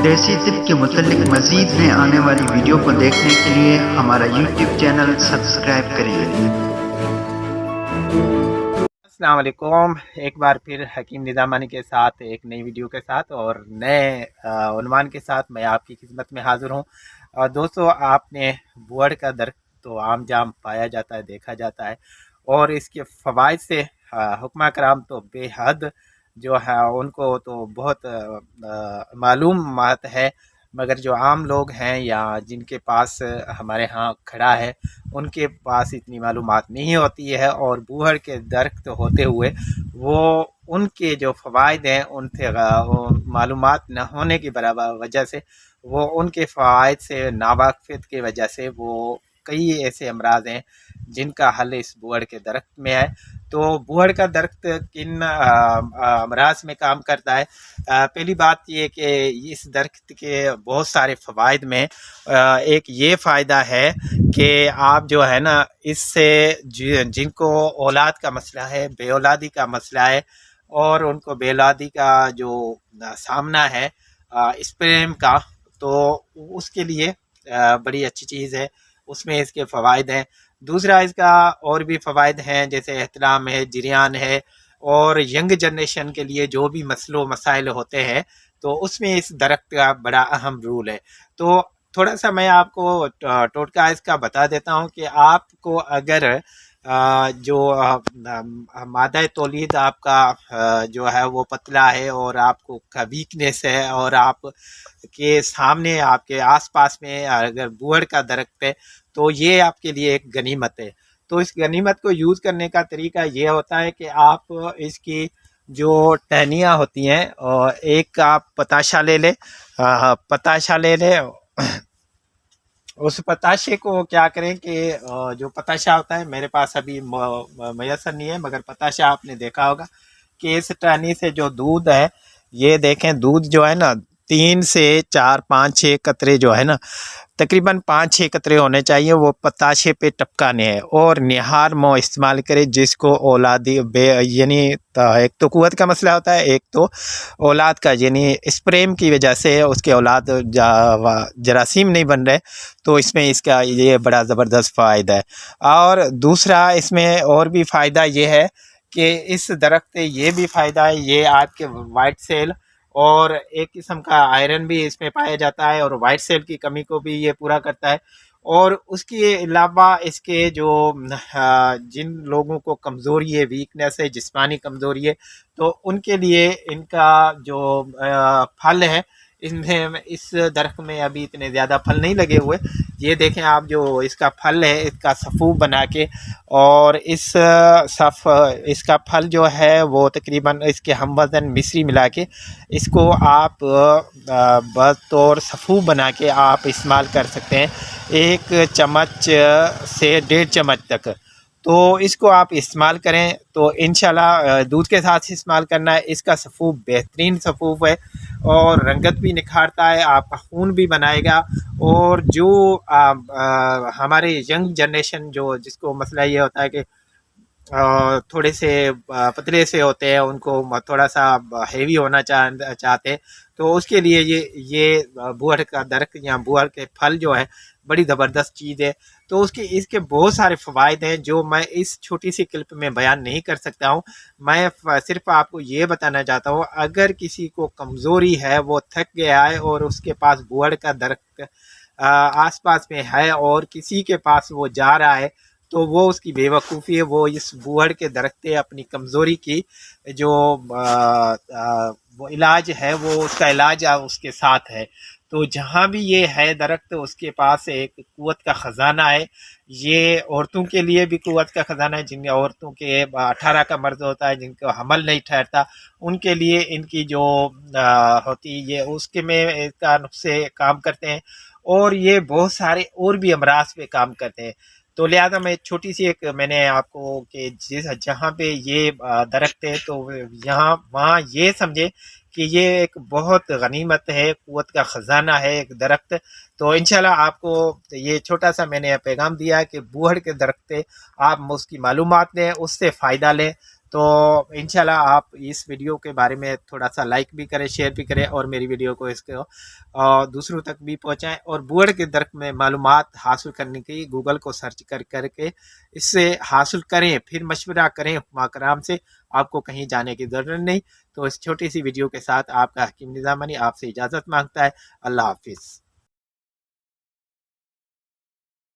دیسی طب کے متعلق مزید میں آنے والی ویڈیو کو دیکھنے کے لیے ہمارا یوٹیوب چینل سبسکرائب کریے۔ السلام علیکم، ایک بار پھر حکیم نظامانی کے ساتھ ایک نئی ویڈیو کے ساتھ اور نئے عنوان کے ساتھ میں آپ کی خدمت میں حاضر ہوں۔ دوستو، آپ نے بوڑ کا درخت تو عام جام پایا جاتا ہے، دیکھا جاتا ہے، اور اس کے فوائد سے حکمہ کرام تو بے حد جو ہے ان کو تو بہت معلومات ہے، مگر جو عام لوگ ہیں یا جن کے پاس ہمارے ہاں کھڑا ہے ان کے پاس اتنی معلومات نہیں ہوتی ہے، اور بوہڑ کے درخت ہوتے ہوئے وہ ان کے جو فوائد ہیں ان سے معلومات نہ ہونے کی برابر وجہ سے وہ ان کے فوائد سے ناواقفیت کی وجہ سے وہ کئی ایسے امراض ہیں جن کا حل اس بوہڑ کے درخت میں ہے۔ تو بوہڑ کا درخت کن امراض میں کام کرتا ہے؟ پہلی بات یہ کہ اس درخت کے بہت سارے فوائد میں ایک یہ فائدہ ہے کہ آپ جو ہے نا اس سے جن کو اولاد کا مسئلہ ہے، بے اولادی کا مسئلہ ہے، اور ان کو بے اولادی کا جو سامنا ہے اسپرم کا، تو اس کے لیے بڑی اچھی چیز ہے، اس میں اس کے فوائد ہیں۔ دوسرا اس کا اور بھی فوائد ہیں، جیسے احتلام ہے، جریان ہے، اور ینگ جنریشن کے لیے جو بھی مسئلے و مسائل ہوتے ہیں تو اس میں اس درخت کا بڑا اہم رول ہے۔ تو تھوڑا سا میں آپ کو ٹوٹکا اس کا بتا دیتا ہوں کہ آپ کو اگر جو مادہ تولید آپ کا جو ہے وہ پتلا ہے، اور آپ کو ویکنیس ہے، اور آپ کے سامنے آپ کے آس پاس میں اگر بوہڑ کا درخت ہے تو یہ آپ کے لیے ایک غنیمت ہے۔ تو اس غنیمت کو یوز کرنے کا طریقہ یہ ہوتا ہے کہ آپ اس کی جو ٹہنیاں ہوتی ہیں، ایک آپ پتاشا لے لیں، اس پتاشے کو کیا کریں کہ جو پتاشا ہوتا ہے، میرے پاس ابھی میسر نہیں ہے، مگر پتاشا آپ نے دیکھا ہوگا کہ اس ٹہنی سے جو دودھ ہے، یہ دیکھیں دودھ جو ہے نا 3 سے 4 5 6 قطرے جو ہے نا، تقریباً 5 6 قطرے ہونے چاہیے، وہ پتاشے پہ ٹپکانے ہیں، اور نہار منہ استعمال کرے جس کو اولادی یعنی ایک تو قوت کا مسئلہ ہوتا ہے، ایک تو اولاد کا، یعنی اسپریم کی وجہ سے اس کے اولاد جراثیم نہیں بن رہے، تو اس میں اس کا یہ بڑا زبردست فائدہ ہے۔ اور دوسرا اس میں اور بھی فائدہ یہ ہے کہ اس درخت سے یہ بھی فائدہ ہے، یہ آپ کے وائٹ سیل اور ایک قسم کا آئرن بھی اس میں پایا جاتا ہے، اور وائٹ سیل کی کمی کو بھی یہ پورا کرتا ہے۔ اور اس کے علاوہ اس کے جو جن لوگوں کو کمزوری ہے، ویکنیس ہے، جسمانی کمزوری ہے، تو ان کے لیے ان کا جو پھل ہے، اس درخت میں ابھی اتنے زیادہ پھل نہیں لگے ہوئے، یہ دیکھیں آپ، جو اس کا پھل ہے اس کا صفوف بنا کے، اور اس کا پھل جو ہے وہ تقریباً اس کے ہم وزن مصری ملا کے اس کو آپ بطور صفوف بنا کے آپ استعمال کر سکتے ہیں، 1 چمچ سے 1.5 چمچ تک۔ تو اس کو آپ استعمال کریں تو انشاءاللہ دودھ کے ساتھ استعمال کرنا ہے۔ اس کا صفوف بہترین صفوف ہے، اور رنگت بھی نکھارتا ہے، آپ کا خون بھی بنائے گا، اور جو ہمارے ینگ جنریشن جس کو مسئلہ یہ ہوتا ہے کہ تھوڑے سے پتلے سے ہوتے ہیں، ان کو تھوڑا سا ہیوی ہونا چاہتے ہیں، تو اس کے لیے یہ بوہڑ کا درخت یا بوہڑ کے پھل جو ہے بڑی زبردست چیز ہے۔ تو اس کے بہت سارے فوائد ہیں جو میں اس چھوٹی سی کلپ میں بیان نہیں کر سکتا ہوں۔ میں صرف آپ کو یہ بتانا چاہتا ہوں، اگر کسی کو کمزوری ہے، وہ تھک گیا ہے، اور اس کے پاس بوہڑ کا درخت آس پاس میں ہے، اور کسی کے پاس وہ جا رہا ہے، تو وہ اس کی بے وقوفی ہے، وہ اس بوہڑ کے درخت اپنی کمزوری کی جو وہ علاج ہے، وہ اس کا علاج اس کے ساتھ ہے۔ تو جہاں بھی یہ ہے درخت، اس کے پاس ایک قوت کا خزانہ ہے۔ یہ عورتوں کے لیے بھی قوت کا خزانہ ہے، جن عورتوں کے 18 کا مرض ہوتا ہے، جن کو حمل نہیں ٹھہرتا، ان کے لیے ان کی جو ہوتی یہ اس کے میں اس کا نسخے کام کرتے ہیں، اور یہ بہت سارے اور بھی امراض پہ کام کرتے ہیں۔ تو لہٰذا میں چھوٹی سی میں نے آپ کو کہ جہاں پہ یہ درخت ہے تو وہاں یہ سمجھے کہ یہ ایک بہت غنیمت ہے، قوت کا خزانہ ہے ایک درخت۔ تو انشاءاللہ آپ کو یہ چھوٹا سا میں نے پیغام دیا کہ بوہڑ کے درخت آپ اس کی معلومات لیں، اس سے فائدہ لیں۔ تو انشاءاللہ آپ اس ویڈیو کے بارے میں تھوڑا سا لائک بھی کریں، شیئر بھی کریں، اور میری ویڈیو کو دوسروں تک بھی پہنچائیں، اور بورڈ کے درک میں معلومات حاصل کرنے کی گوگل کو سرچ کر کے اس سے حاصل کریں، پھر مشورہ کریں حکماء کرام سے، آپ کو کہیں جانے کی ضرورت نہیں۔ تو اس چھوٹی سی ویڈیو کے ساتھ آپ کا حکیم نظامانی آپ سے اجازت مانگتا ہے۔ اللہ حافظ۔